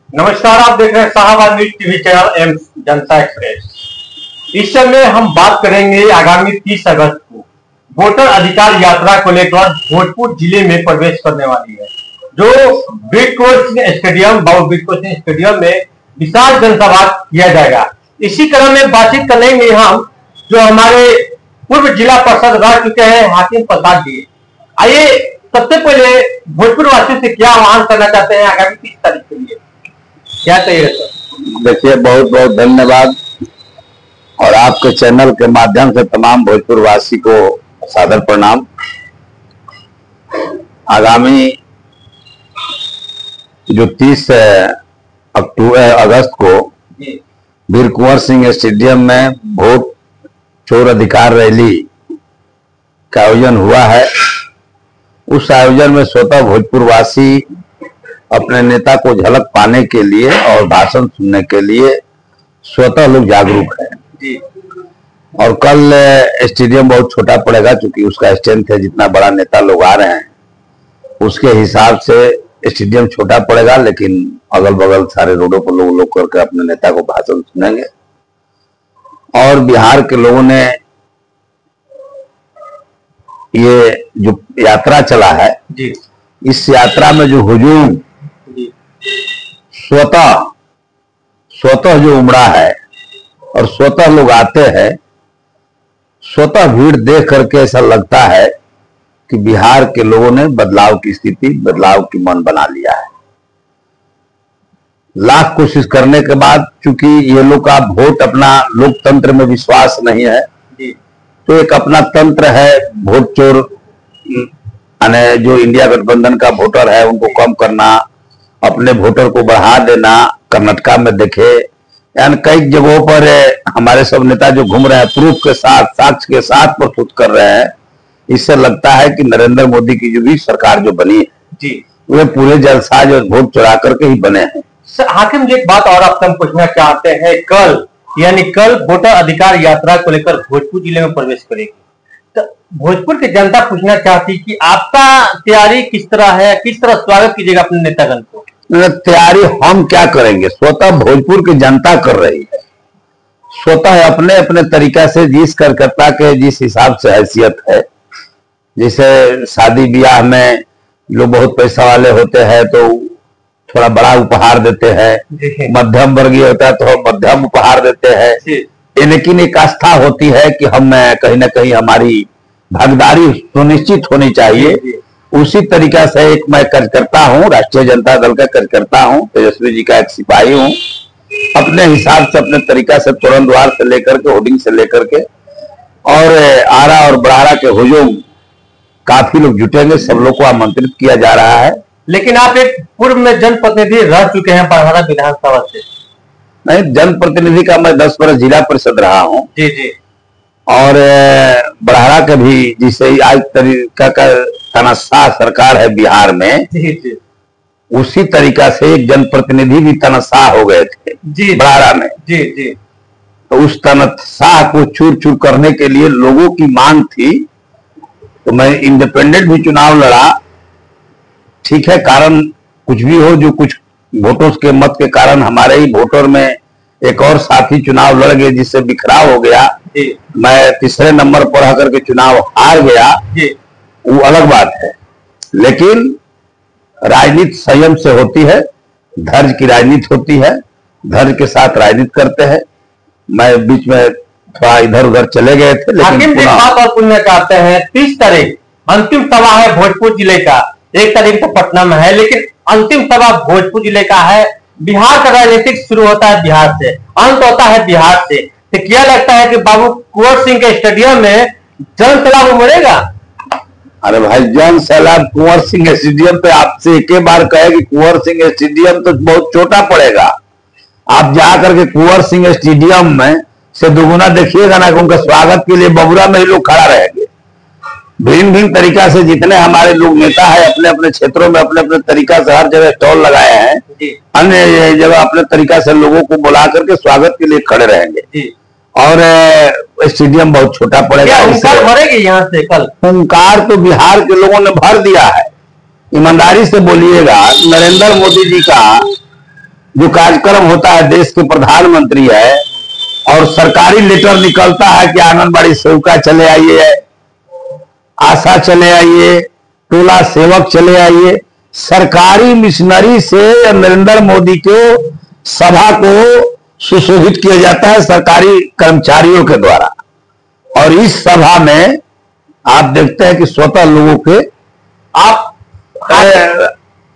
नमस्कार, आप देख रहे हैं Shahabad news TV channel M Janta Express. इस समय हम बात करेंगे आगामी 30 अगस्त को वोटर अधिकार यात्रा को लेकर भोजपुर जिले में प्रवेश करने वाली है, जो ब्रिज सिंह स्टेडियम बाबू ब्रिज सिंह स्टेडियम में विशाल जनसभा किया जाएगा। इसी क्रम में बातचीत करेंगे हम जो हमारे पूर्व जिला पार्षद रह चुके हैं हाकिम प्रसाद जी। आइए सबसे पहले भोजपुर वासियों से क्या आह्वान करना चाहते हैं आगामी 30 तारीख के लिए, क्या चाहिए सर? देखिए, बहुत बहुत धन्यवाद और आपके चैनल के माध्यम से तमाम भोजपुर वासी को सादर प्रणाम। आगामी जो 30 अगस्त को वीर कुंवर सिंह स्टेडियम में वोट चोर अधिकार रैली का आयोजन हुआ है। उस आयोजन में स्वतः भोजपुर वासी अपने नेता को झलक पाने के लिए और भाषण सुनने के लिए स्वतः लोग जागरूक हैं। और कल स्टेडियम बहुत छोटा पड़ेगा, क्योंकि उसका स्ट्रेंथ है, जितना बड़ा नेता लोग आ रहे हैं उसके हिसाब से स्टेडियम छोटा पड़ेगा, लेकिन अगल बगल सारे रोडों पर लोग करके अपने नेता को भाषण सुनेंगे। और बिहार के लोगों ने ये जो यात्रा चला है, इस यात्रा में जो हुजूम स्वतः जो उमड़ा है और स्वतः लोग आते हैं, स्वतः भीड़ देख करके ऐसा लगता है कि बिहार के लोगों ने बदलाव की स्थिति, बदलाव की मन बना लिया है। लाख कोशिश करने के बाद, चूंकि ये लोग का वोट, अपना लोकतंत्र में विश्वास नहीं है, तो एक अपना तंत्र है वोट चोर, यानी जो इंडिया गठबंधन का वोटर है उनको कम करना, अपने वोटर को बढ़ा देना। कर्नाटका में देखे, यानी कई जगहों पर हमारे सब नेता जो घूम रहे हैं प्रूफ के साथ, साक्ष्य के साथ प्रस्तुत कर रहे हैं। इससे लगता है कि नरेंद्र मोदी की जो भी सरकार जो बनी है वे पूरे जलसाज और वोट चुरा करके ही बने हैं। हाकिम जी, एक बात और आपसे हम पूछना चाहते हैं, कल वोटर अधिकार यात्रा को लेकर भोजपुर जिले में प्रवेश करेगी, तो भोजपुर की जनता पूछना चाहती कि आपका तैयारी किस तरह है, किस तरह स्वागत कीजिएगा अपने नेतागण को? तैयारी हम क्या करेंगे, स्वतः भोजपुर की जनता कर रही है। स्वतः अपने अपने तरीका से जिस कार्यकर्ता के जिस हिसाब से हैसियत है, जैसे शादी ब्याह में लोग बहुत पैसा वाले होते हैं तो थोड़ा बड़ा उपहार देते हैं, मध्यम वर्गीय होता है तो मध्यम उपहार देते हैं। लेकिन एक आस्था होती है कि हम कहीं ना कहीं हमारी भागीदारी सुनिश्चित होनी चाहिए। उसी तरीका से एक मैं कार्यकर्ता हूँ, राष्ट्रीय जनता दल का कार्यकर्ता हूँ, तेजस्वी जी का एक सिपाही हूँ। अपने हिसाब से, अपने तरीका से तोरण द्वार से लेकर के, होर्डिंग से लेकर के और आरा और बड़ारा के हुजूम काफी लोग जुटेंगे, सब लोग को आमंत्रित किया जा रहा है। लेकिन आप एक पूर्व में जनप्रतिनिधि रह चुके हैं बड़हरा विधानसभा से। नहीं, जनप्रतिनिधि का मैं 10 वर्ष जिला परिषद रहा हूँ जी। और बड़हरा के भी, जिसे आज तरीका का तनस्साह सरकार है बिहार में, जी। उसी तरीका से एक जनप्रतिनिधि भी तनस्साह हो गए थे बड़हरा में। जी। तो उस तनस्साह को चूर चूर करने के लिए लोगों की मांग थी, तो मैं इंडिपेंडेंट भी चुनाव लड़ा। ठीक है, कारण कुछ भी हो, जो कुछ वोटों के मत के कारण हमारे ही वोटर में एक और साथी चुनाव लड़ गए, जिससे बिखराव हो गया। मैं तीसरे नंबर पर आकर के चुनाव हार गया, वो अलग बात है। लेकिन राजनीति संयम से होती है, धैर्य की राजनीति होती है, धैर्य के साथ राजनीति करते हैं। मैं बीच में थोड़ा इधर उधर चले गए थे, लेकिन बात और पूछना चाहते हैं, 30 तारीख अंतिम सभा है भोजपुर जिले का, 1 तारीख तो पटना में है, लेकिन अंतिम सभा भोजपुर जिले का है। बिहार का राजनीतिक शुरू होता है बिहार से, अंत होता है बिहार से। तो क्या लगता है कि बाबू कुंवर सिंह के स्टेडियम में जन सैलाब उमड़ेगा? अरे भाई, जन सैलाब कुंवर सिंह स्टेडियम पे आपसे एक बार कहे कि कुंवर सिंह स्टेडियम तो बहुत छोटा पड़ेगा, आप जाकर के कुंवर सिंह स्टेडियम में से दुगुना देखिएगा ना, उनका स्वागत के लिए बबुरा में ही लोग खड़ा रहेंगे। भिन्न भिन्न तरीका से जितने हमारे लोग नेता है, अपने अपने क्षेत्रों में अपने अपने तरीका से हर जगह स्टॉल लगाए हैं, अन्य जगह अपने तरीका से लोगों को बुला करके स्वागत के लिए खड़े रहेंगे। और स्टेडियम बहुत छोटा पड़ेगा। हुंकार भरेगी यहाँ से कल? हुंकार तो बिहार के लोगों ने भर दिया है। ईमानदारी से बोलिएगा, नरेंद्र मोदी जी का जो कार्यक्रम होता है, देश के प्रधानमंत्री है और सरकारी लेटर निकलता है कि आंगनबाड़ी सेविका चले आइए, आशा चले आइए, टोला सेवक चले आइए, सरकारी मिशनरी से नरेंद्र मोदी को सभा को सुशोभित किया जाता है सरकारी कर्मचारियों के द्वारा। और इस सभा में आप देखते हैं कि स्वतः लोगों के आप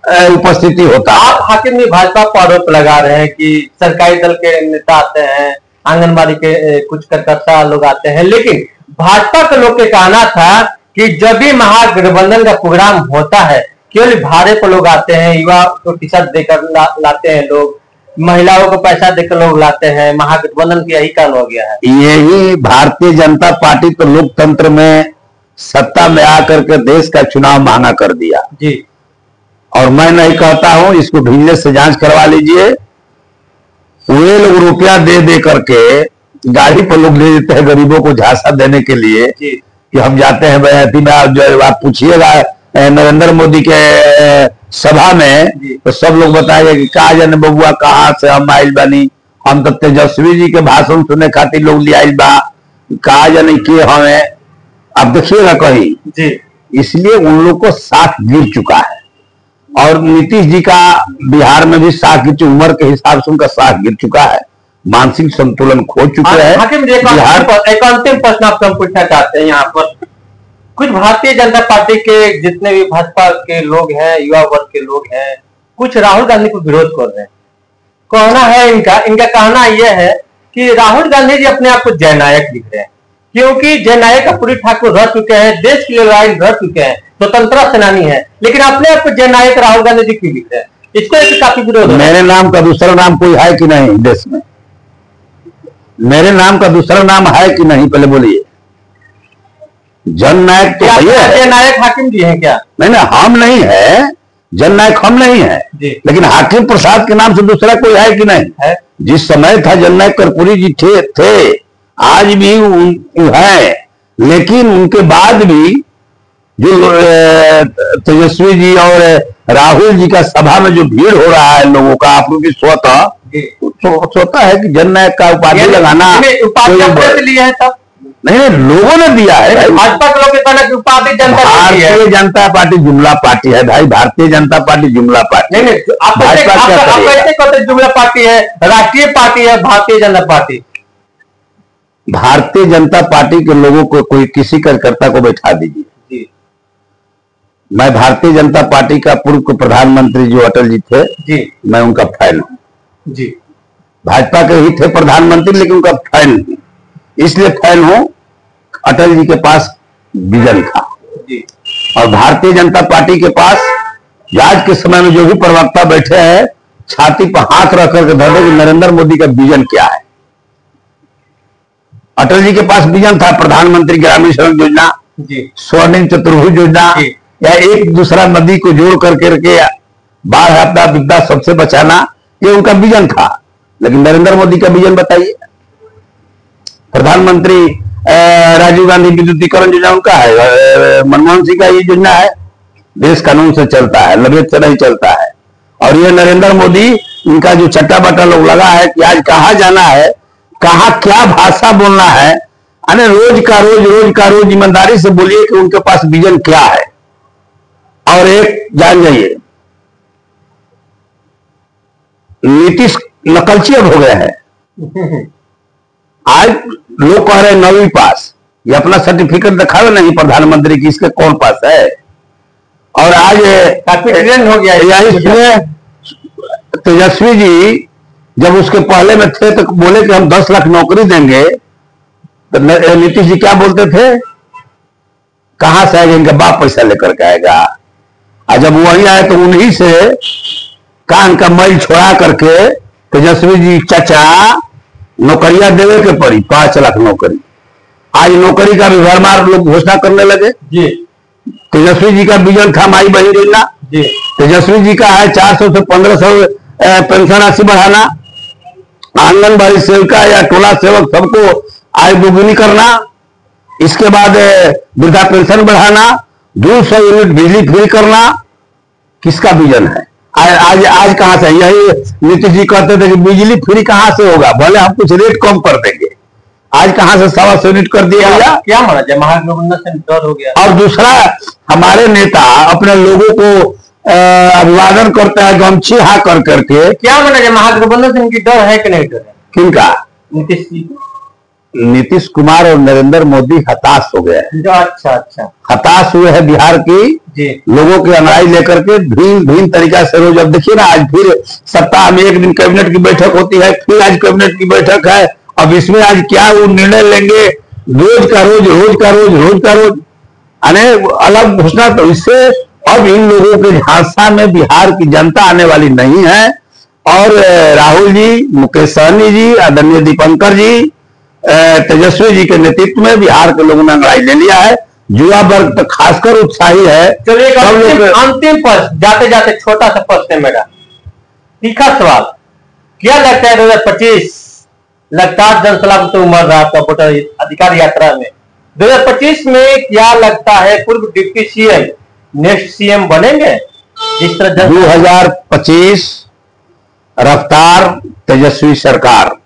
उपस्थिति होता है। आप हाकिम ने भाजपा पर आरोप लगा रहे हैं कि सरकारी दल के नेता आते हैं, आंगनबाड़ी के कुछ कार्यकर्ता लोग आते हैं, लेकिन भाजपा के लोग के कहना था कि जब भी महागठबंधन का प्रोग्राम होता है केवल भाड़े पर लोग आते हैं, युवा को टी शर्ट देकर लाते हैं लोग, महिलाओं को पैसा देकर लोग लाते हैं, महागठबंधन की यही कारण हो गया है। यही भारतीय जनता पार्टी तो लोकतंत्र में सत्ता में आकर के देश का चुनाव महंगा कर दिया जी। और मैं नहीं कहता हूं, इसको विजिलेंस से जांच करवा लीजिए। वे लोग रुपया दे दे करके गाड़ी पर लोग ले देते हैं गरीबों को झांसा देने के लिए कि हम जाते हैं बयाती में। जो आप पूछिएगा नरेंद्र मोदी के सभा में तो सब लोग बताएंगे कि कहा जाने बबुआ कहाँ से हम आइल बानी, हम तो तेजस्वी जी के भाषण सुनने खातिर लोग ले आइल बा, कहा जाने कि हमें आप देखिएगा कहीं जी। इसलिए उन लोग को साथ गिर चुका है और नीतीश जी का बिहार में भी साथ गिर, उम्र के हिसाब से उनका साथ गिर चुका है, मानसिक संतुलन खो चुके हैं। बिहार पर एक अंतिम प्रश्न आपसे हम पूछना चाहते हैं। यहाँ पर कुछ भारतीय जनता पार्टी के जितने भी भाजपा के लोग हैं, युवा वर्ग के लोग हैं, कुछ राहुल गांधी को विरोध कर रहे हैं। कहना है इनका कहना यह है कि राहुल गांधी जी अपने आप को जननायक लिख रहे हैं, क्योंकि जननायक कपूरी ठाकुर रह चुके हैं, देश के लिए लड़ाई लड़ चुके हैं, स्वतंत्रता सेनानी है, लेकिन अपने आप को जननायक राहुल गांधी जी क्यों लिख रहे हैं? इसको एक काफी विरोध है। मेरे नाम का दूसरा नाम कोई है कि नहीं देश में? मेरे नाम का दूसरा नाम है कि नहीं पहले बोलिए। जननायक तो जननायक हाकिम जी हैं क्या? नहीं, हम नहीं है, जननायक हम नहीं है, लेकिन हाकिम प्रसाद के नाम से दूसरा कोई है कि नहीं है? जिस समय था जननायक कर्पूरी जी थे, आज भी है, लेकिन उनके बाद भी जो तेजस्वी जी और राहुल जी का सभा में जो भीड़ हो रहा है लोगों का, आप लोग स्वतः है कि जननायक का उपाधि लगाना लिया है तब नहीं, लोगों ने दिया है। भाजपा के लोग उपाधि भारतीय जनता पार्टी जुमला पार्टी है भाई, भारतीय जनता पार्टी जुमला पार्टी नहीं, आप कैसे कहते जुमला पार्टी है? राष्ट्रीय पार्टी है भारतीय जनता पार्टी। भारतीय जनता पार्टी के लोगों को कोई किसी कार्यकर्ता को बैठा दीजिए। मैं भारतीय जनता पार्टी का पूर्व प्रधानमंत्री जो अटल जी थे जी, मैं उनका फैन हूं जी। भाजपा के ही थे प्रधानमंत्री, लेकिन उनका फैन हूं, इसलिए फैन हूं। अटल जी के पास विजन था जी। और भारतीय जनता पार्टी के पास आज के समय में जो भी प्रवक्ता बैठे हैं, छाती पर हाथ रख करके धर दे कि नरेंद्र मोदी का विजन क्या है। अटल जी के पास विजन था प्रधानमंत्री ग्रामीण सड़क योजना, स्वर्णिम चतुर्भुज योजना, या एक दूसरा नदी को जोड़ करके बाढ़ आपदा विपदा सबसे बचाना, ये उनका विजन था। लेकिन नरेंद्र मोदी का विजन बताइए। प्रधानमंत्री राजीव गांधी विद्युतीकरण योजना उनका है, मनमोहन सिंह का ये योजना है, देश कानून से चलता है, लबेद से नहीं चलता है। और ये नरेंद्र मोदी, इनका जो चट्टा बट्टा लोग लगा है कि आज कहाँ जाना है, कहाँ क्या भाषा बोलना है, अरे रोज का रोज ईमानदारी से बोलिए कि उनके पास विजन क्या है। और एक जान जाइए, नीतीश नकलची अब हो गए हैं। आज लोग कह रहे हैं 9वीं पास, ये अपना सर्टिफिकेट दिखावे नहीं प्रधानमंत्री की, इसके कौन पास है। और आज हो गया इसमें तेजस्वी जी जब उसके पहले में थे तो बोले कि हम 10 लाख नौकरी देंगे, तो नीतीश जी क्या बोलते थे, कहां से आएगा, इनका बाप पैसा लेकर के आएगा। और जब वही आए तो उन्हीं से कान का मैल छोड़ा करके तेजस्वी जी चाचा नौकरियां देवे के पड़ी, 5 लाख नौकरी। आज नौकरी का भी भरमार लोग घोषणा करने लगे जी। तेजस्वी जी का विजन था माई बहन योजना, तेजस्वी जी का है 400 से 1500 पेंशन राशि बढ़ाना, आंगनबाड़ी सेविका या टोला सेवक सबको आय दोगुनी करना, इसके बाद वृद्धा पेंशन बढ़ाना, 200 यूनिट बिजली फ्री करना। किसका विजन है? आज आज कहां से, यही नीतीश जी कहते थे कि बिजली फ्री कहां से होगा, बोले हम कुछ रेट कम कर देंगे, आज कहां से 125 यूनिट कर दिया गया। क्या माना जाए, महागठबंधन से डर हो गया। और दूसरा, हमारे नेता अपने लोगों को अभिवादन करते हैं गमछी हा कर करके। क्या माना जाए, महागठबंधन से इनकी डर है कि नहीं डर है? किनका? नीतीश जी। नीतीश कुमार और नरेंद्र मोदी हताश हो गए हैं। अच्छा अच्छा, हताश हुए हैं बिहार की जी। लोगों की अंगड़ाई लेकर के भिन्न तरीका से रोज। अब देखिए ना, आज फिर सप्ताह में एक दिन कैबिनेट की बैठक होती है, फिर आज कैबिनेट की बैठक है। अब इसमें आज क्या वो निर्णय लेंगे, रोज का रोज आने अलग घोषणा। तो इससे अब इन लोगों के झांसा में बिहार की जनता आने वाली नहीं है। और राहुल जी, मुकेश सहनी जी, आदरणीय दीपंकर जी, तेजस्वी जी के नेतृत्व में बिहार के लोगों ने अंगड़ाई ले लिया है। युवा वर्ग तो खासकर उत्साही है। चलिए अंतिम प्रश्न, जाते जाते छोटा सा प्रश्न है मेरा, तीखा सवाल। क्या लगता है 2025 लगातार जनसलाह तो उमड़ रहा था वोटर अधिकार यात्रा में, 2025 में क्या लगता है पूर्व डिप्टी सीएम नेक्स्ट सीएम बनेंगे? जिस तरह 2025 रफ्तार तेजस्वी सरकार,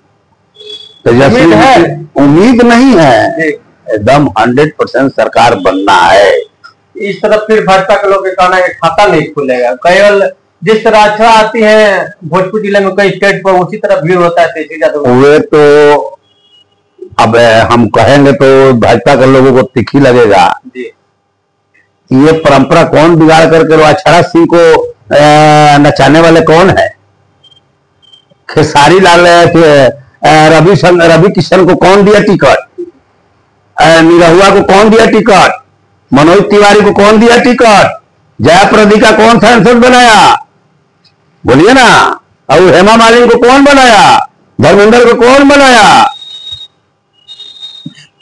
तेजस्वी है, उम्मीद नहीं है, एकदम 100% सरकार बनना है। इस तरफ फिर भाजपा के लोग कहना है खाता नहीं खुलेगा, केवल जिस तरह अच्छा आती है भोजपुर जिले में कई स्टेट पर उसी तरह भीड़ होता है। वे तो अब हम कहेंगे तो भाजपा के लोगों को तीखी लगेगा जी। ये परंपरा कौन बिगाड़ करके अक्षरा सिंह को नचाने वाले कौन है? खेसारी लाल रवि किशन को कौन दिया टिकट? निरहुआ को कौन दिया टिकट? मनोज तिवारी को कौन दिया टिकट? जयाप्रदा का कौन सांसद बनाया? बोलिए ना। और हेमा मालिनी को कौन बनाया? धर्मेंद्र को कौन बनाया?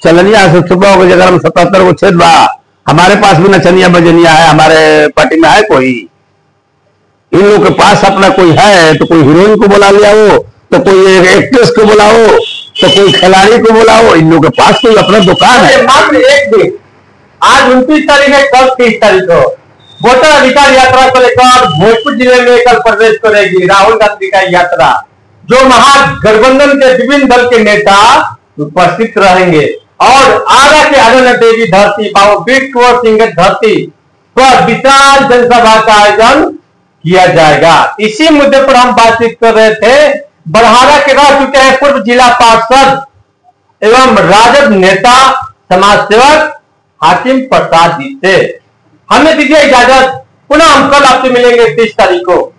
चलनिया से सुबह को जगह 77 को छेद बा, हमारे पास भी नचनिया बजनिया है, हमारे पार्टी में है कोई? इन लोगों के पास अपना कोई है तो कोई हीरोइन को बुला लिया हो, तो कोई एक्ट्रेस को बुलाओ, तो कोई खिलाड़ी को बुलाओ। इन लोगों के पास कोई अपना दुकान है। मात्र एक दिन, आज 29 तारीख है, कल 30 तारीख को वोटर अधिकार यात्रा को लेकर भोजपुर जिले में कल प्रवेश करेगी राहुल गांधी का यात्रा, जो महागठबंधन के विभिन्न दल के नेता उपस्थित रहेंगे। और आरा के अनन्य देवी धरती बाबू वीर कुंवर सिंह धरती पर विशाल जनसभा का आयोजन किया जाएगा। इसी मुद्दे पर हम बातचीत कर रहे थे। बड़हारा के रह चुके हैं पूर्व जिला पार्षद एवं राजद नेता समाज सेवक हाकिम प्रसाद जी से। हमें दीजिए इजाजत, पुनः हम कल आपसे मिलेंगे 30 तारीख को।